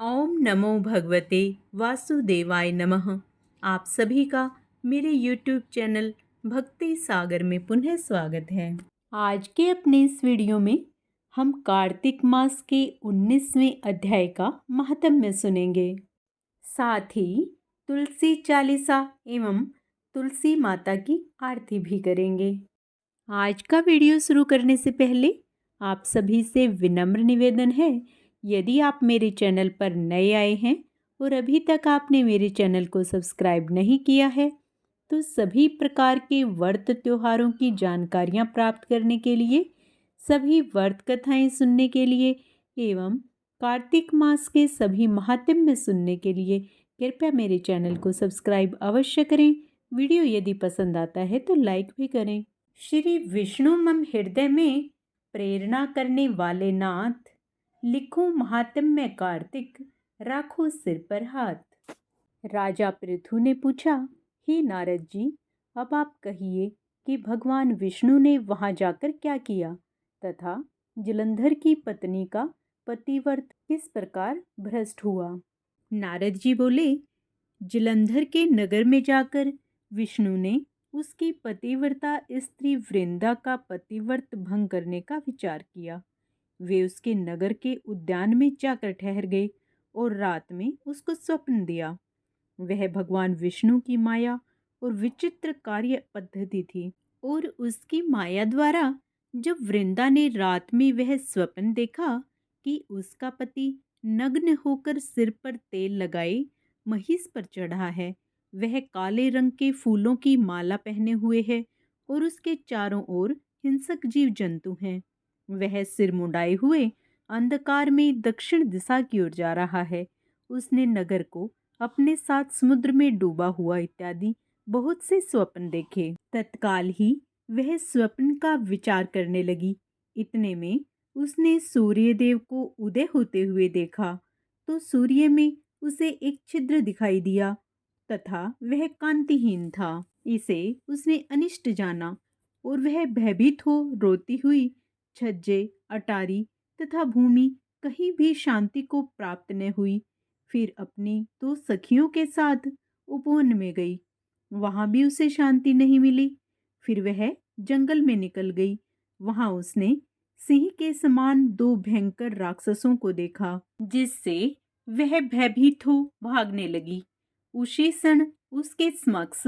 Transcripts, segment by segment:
ओम नमो भगवते वासुदेवाय नमः। आप सभी का मेरे YouTube चैनल भक्ति सागर में पुनः स्वागत है। आज के अपने इस वीडियो में हम कार्तिक मास के 19वें अध्याय का महात्म्य सुनेंगे। साथ ही तुलसी चालीसा एवं तुलसी माता की आरती भी करेंगे। आज का वीडियो शुरू करने से पहले आप सभी से विनम्र निवेदन है, यदि आप मेरे चैनल पर नए आए हैं और अभी तक आपने मेरे चैनल को सब्सक्राइब नहीं किया है तो सभी प्रकार के व्रत त्योहारों की जानकारियां प्राप्त करने के लिए, सभी व्रत कथाएं सुनने के लिए एवं कार्तिक मास के सभी महात्म्य सुनने के लिए कृपया मेरे चैनल को सब्सक्राइब अवश्य करें। वीडियो यदि पसंद आता है तो लाइक भी करें। श्री विष्णु मम हृदय में प्रेरणा करने वाले नाथ, लिखो महात्म्य कार्तिक, राखो सिर पर हाथ। राजा पृथु ने पूछा, हे नारद जी, अब आप कहिए कि भगवान विष्णु ने वहां जाकर क्या किया तथा जलंधर की पत्नी का पतिव्रत किस प्रकार भ्रष्ट हुआ। नारद जी बोले, जलंधर के नगर में जाकर विष्णु ने उसकी पतिव्रता स्त्री वृंदा का पतिव्रत भंग करने का विचार किया। वे उसके नगर के उद्यान में जाकर ठहर गए और रात में उसको स्वप्न दिया। वह भगवान विष्णु की माया और विचित्र कार्य पद्धति थी और उसकी माया द्वारा जब वृंदा ने रात में वह स्वप्न देखा कि उसका पति नग्न होकर सिर पर तेल लगाए महिष पर चढ़ा है, वह काले रंग के फूलों की माला पहने हुए है और उसके चारों ओर हिंसक जीव जंतु हैं। वह सिर मुंडाए हुए अंधकार में दक्षिण दिशा की ओर जा रहा है। उसने नगर को अपने साथ समुद्र में डूबा हुआ इत्यादि बहुत से स्वप्न देखे। तत्काल ही वह स्वप्न का विचार करने लगी। इतने में उसने सूर्यदेव को उदय होते हुए देखा तो सूर्य में उसे एक छिद्र दिखाई दिया तथा वह कांतिहीन था। इसे उसने अनिष्ट जाना और वह भयभीत हो रोती हुई छज्जे, अटारी तथा भूमि कहीं भी शांति को प्राप्त न हुई। फिर अपनी दो सखियों के साथ उपवन में गई, वहां भी उसे शांति नहीं मिली। फिर वह जंगल में निकल गई, वहां उसने सिंह के समान दो भयंकर राक्षसों को देखा, जिससे वह भयभीत हो भागने लगी। उसी क्षण उसके समक्ष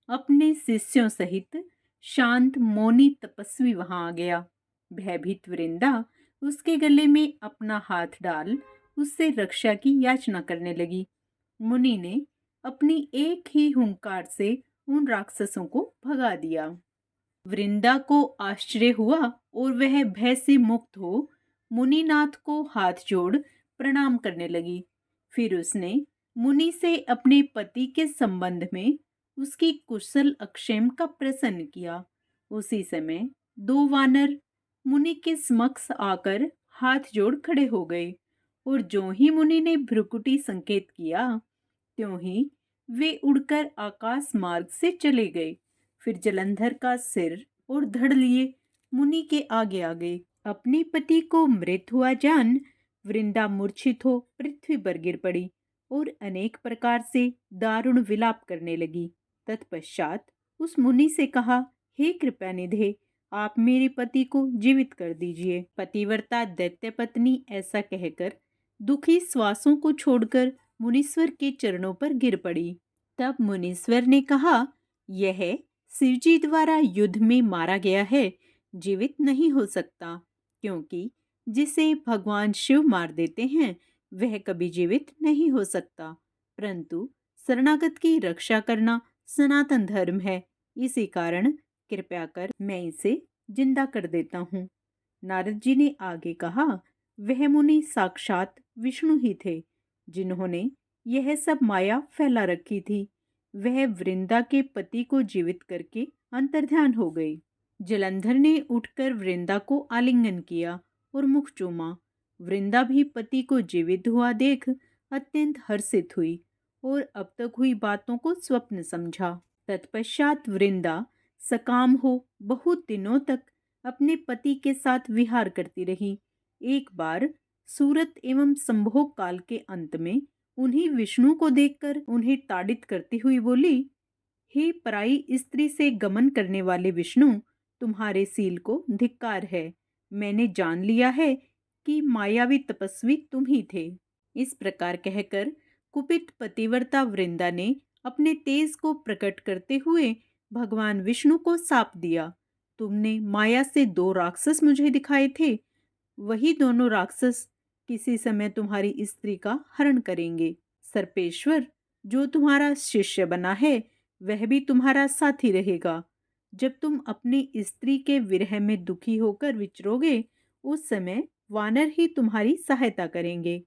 अपने शिष्यों सहित शांत मौनी तपस्वी वहां आ गया। भयभीत वृंदा उसके गले में अपना हाथ डाल उससे रक्षा की याचना करने लगी। मुनि ने अपनी एक ही हुंकार से उन राक्षसों को भगा दिया। वृंदा को आश्चर्य हुआ और वह भय से मुक्त हो मुनिनाथ को हाथ जोड़ प्रणाम करने लगी। फिर उसने मुनि से अपने पति के संबंध में उसकी कुशल अक्षेम का प्रश्न किया। उसी समय दो वानर मुनि के समक्ष आकर हाथ जोड़ खड़े हो गए और जो ही मुनि ने भ्रुकुटी संकेत किया त्यों ही वे उड़कर आकाश मार्ग से चले गए। फिर जलंधर का सिर और धड़ लिए मुनि के आगे आ गए। अपने पति को मृत हुआ जान वृंदा मूर्छित हो पृथ्वी पर गिर पड़ी और अनेक प्रकार से दारुण विलाप करने लगी। तत्पश्चात उस मुनि से कहा, हे कृपा निधे, आप मेरे पति को जीवित कर दीजिए। पतिव्रता दैत्य पत्नी ऐसा कहकर दुखी श्वासों को छोड़कर मुनीश्वर के चरणों पर गिर पड़ी। तब मुनीश्वर ने कहा, यह शिवजी द्वारा युद्ध में मारा गया है, जीवित नहीं हो सकता, क्योंकि जिसे भगवान शिव मार देते हैं वह कभी जीवित नहीं हो सकता। परंतु शरणागत की रक्षा करना सनातन धर्म है, इसी कारण कृपया कर मैं इसे जिंदा कर देता हूँ। नारद जी ने आगे कहा, वह मुनि साक्षात विष्णु ही थे, जिन्होंने यह सब माया फैला रखी थी। वह वृंदा के पति को जीवित करके अंतर्ध्यान हो गई। जलंधर ने उठकर वृंदा को आलिंगन किया और मुख चूमा। वृंदा भी पति को जीवित हुआ देख अत्यंत हर्षित हुई और अब तक हुई बातों को स्वप्न समझा। तत्पश्चात वृंदा सकाम हो बहुत दिनों तक अपने पति के साथ विहार करती रही। एक बार सूरत एवं संभोग काल के अंत में उन्हीं विष्णु को देखकर उन्हें ताड़ित करती हुई बोली, हे पराई स्त्री से गमन करने वाले विष्णु, तुम्हारे सील को धिक्कार है। मैंने जान लिया है कि मायावी तपस्वी तुम ही थे। इस प्रकार कहकर कुपित पतिव्रता वृंदा ने अपने तेज को प्रकट करते हुए भगवान विष्णु को शाप दिया। तुमने माया से 2 राक्षस मुझे दिखाए थे, वही दोनों राक्षस किसी समय तुम्हारी स्त्री का हरण करेंगे। सर्पेश्वर, जो तुम्हारा शिष्य बना है वह भी तुम्हारा साथी रहेगा। जब तुम अपनी स्त्री के विरह में दुखी होकर विचरोगे, उस समय वानर ही तुम्हारी सहायता करेंगे।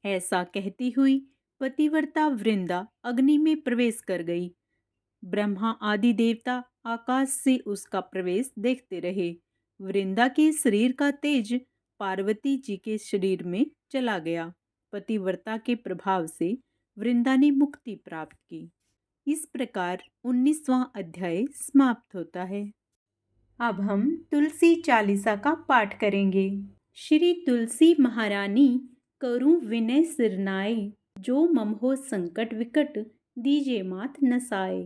ऐसा कहती हुई पतिव्रता वृंदा अग्नि में प्रवेश कर गई। ब्रह्मा आदि देवता आकाश से उसका प्रवेश देखते रहे। वृंदा के शरीर का तेज पार्वती जी के शरीर में चला गया। पतिव्रता के प्रभाव से वृंदा ने मुक्ति प्राप्त की। इस प्रकार 19वां अध्याय समाप्त होता है। अब हम तुलसी चालीसा का पाठ करेंगे। श्री तुलसी महारानी करूं विनय सिरनाए, जो मम हो संकट विकट दीजे मात नसाए।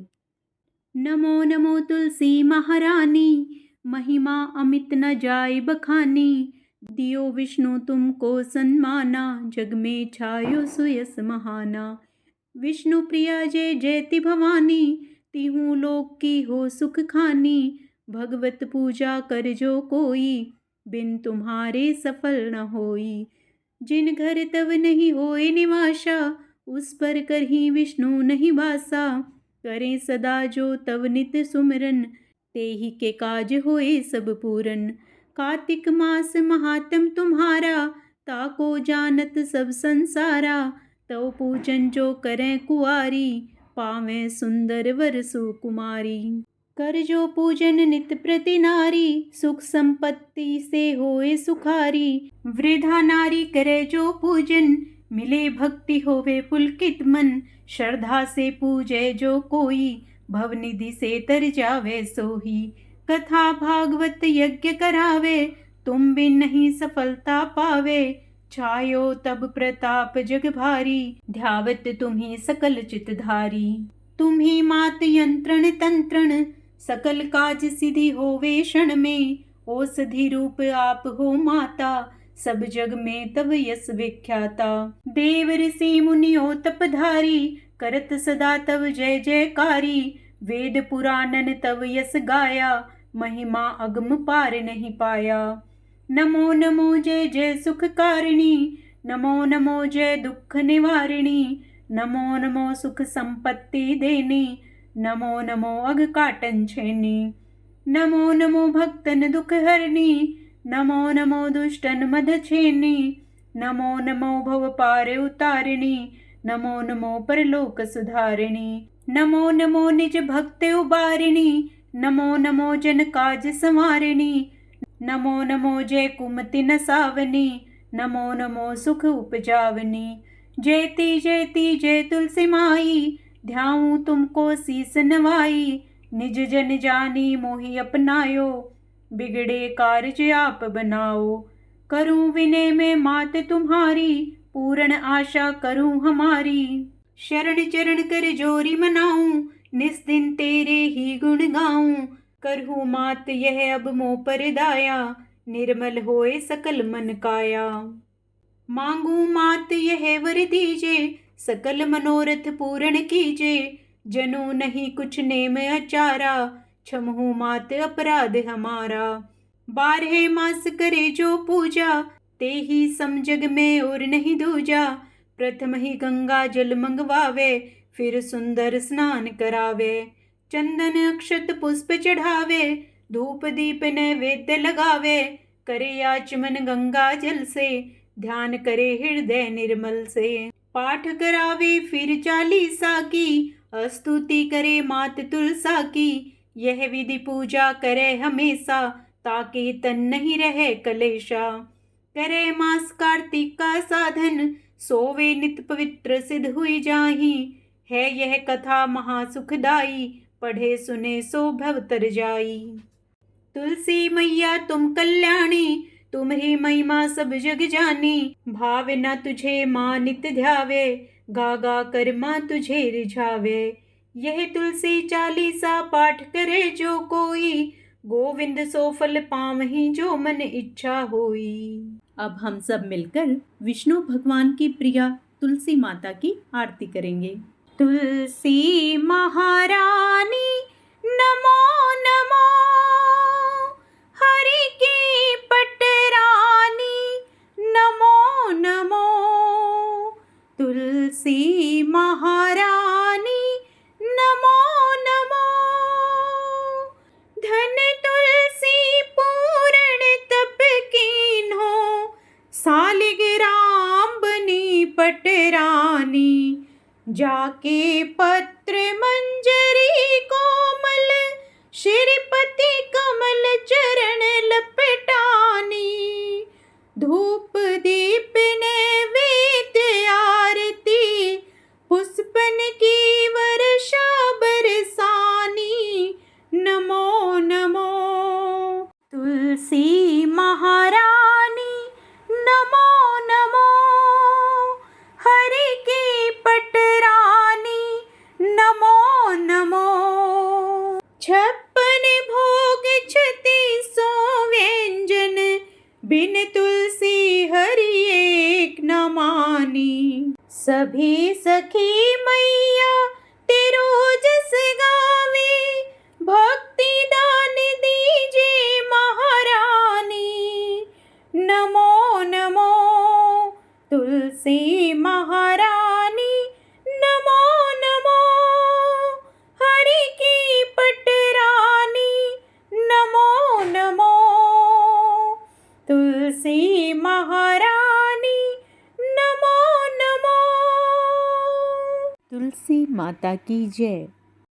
नमो नमो तुलसी महारानी, महिमा अमित न जाय बखानी। दियो विष्णु तुमको सन्माना, जग में छायो सुयस महाना। विष्णु प्रिया जय जयति भवानी, तिहु लोक की हो सुख खानी। भगवत पूजा कर जो कोई, बिन तुम्हारे सफल न होई। जिन घर तव नहीं होए निवासा, उस पर करही विष्णु नहीं बासा। करें सदा जो तव नित सुमिरन, तेहि के काज होए सब पूरन। कार्तिक मास महात्म तुम्हारा, ताको जानत सब संसारा। तव पूजन जो करें कुआरी, पावें सुंदर वर सुकुमारी। कर जो पूजन नित प्रति नारी, सुख संपत्ति से होए सुखारी। वृद्धा नारी करे जो पूजन, मिले भक्ति होवे पुलकित मन। श्रद्धा से पूजे जो कोई, भवनिधि से तर जावे सोही। कथा भागवत यज्ञ करावे, तुम बिन नहीं सफलता पावे। छायो तब प्रताप जग भारी, ध्यावत तुम्ही सकल चितधारी। तुम्ही मात यंत्रण तंत्रण, सकल काज सिद्धि होवे क्षण में। औषधि रूप आप हो माता, सब जग में तब यश विख्याता। देव ऋषि मुनियो तपधारी, करत सदा तब जय जयकारी। वेद पुराणन तब यश गाया, महिमा अगम पार नहीं पाया। नमो नमो जय जय सुख कारिणी, नमो नमो जय दुख निवारिणी। नमो नमो सुख संपत्ति देनी, नमो नमो अघ काटन छेनी। नमो नमो भक्तन दुख हरणी, नमो नमो दुष्टन मद छेनी। नमो नमो भव पार उतारिणी, नमो नमो परलोक सुधारिणी। नमो नमो निज भक्त उबारिणी, नमो नमो जन काज संवारिणी। नमो नमो जय कुमति नसावनी, नमो नमो सुख उपजावनी। जयति जयति जय तुलसी माई, ध्याऊं तुमको शीस नवाई। निज जन जानी मोहि अपनायो, बिगड़े कारज आप बनाओ। करूं विनय में मात तुम्हारी, पूर्ण आशा करूं हमारी। शरण चरण कर जोरी मनाऊं, निस दिन तेरे ही गुण गाऊं। करहूं मात यह अब मोह पर दाया, निर्मल होए सकल मन काया। मांगू मात यह वर दीजे, सकल मनोरथ पूर्ण कीजे। जनु नहीं कुछ नेम अचारा, क्षमहु मात अपराध हमारा। 12 मास करे जो पूजा, ते ही सम जग में और नहीं दूजा। प्रथम ही गंगा जल मंगवावे, फिर सुंदर स्नान करावे। चंदन अक्षत पुष्प चढ़ावे, धूप दीप नैवेद्य लगावे। करे आचमन गंगा जल से, ध्यान करे हृदय निर्मल से। पाठ करावे फिर चालीसा की, स्तुति करे मात तुलसा की। यह विधि पूजा करे हमेशा, ताकि तन नहीं रहे कलेशा। करे मास कार्तिक का साधन, सोवे नित पवित्र सिद्ध हुई जाही। है यह कथा महासुखदाई, पढ़े सुने सो भव तर जाई। तुलसी मैया तुम कल्याणी, तुम्हारी महिमा सब जग जानी, भावे न तुझे माँ नित ध्यावे, गा गा कर माँ तुझे रिझावे। यह तुलसी चालीसा पाठ करे जो कोई, गोविंद सो फल पावहीं जो मन इच्छा होई। अब हम सब मिलकर विष्णु भगवान की प्रिया तुलसी माता की आरती करेंगे। तुलसी महारानी नमो नमो, हरि की पटरानी नमो नमो। तुलसी महारानी नमो नमो, धन तुलसी पूर्ण तप कीन्हो, सालिग्राम बनी पटरानी। जाके पत्र मंजरी कोमल, श्रीपति कमल चरण लपटानी। धूप दीप नैवेद्य आरती, पुष्पन की वर्षा बरसानी। नमो नमो तुलसी महारानी नमो नमो, हरि की पटरानी नमो नमो। 56 भोग 36 व्यंजन, बिन तुलसी हरि एक न मानी। सभी सखी मैया तेरो जस गावे, भक्ति दान दीजे महारानी। नमो नमो तुलसी महारानी नमो नमो, हरि की पटरानी नमो नमो। तुलसी महारानी नमो नमो। तुलसी माता की जय।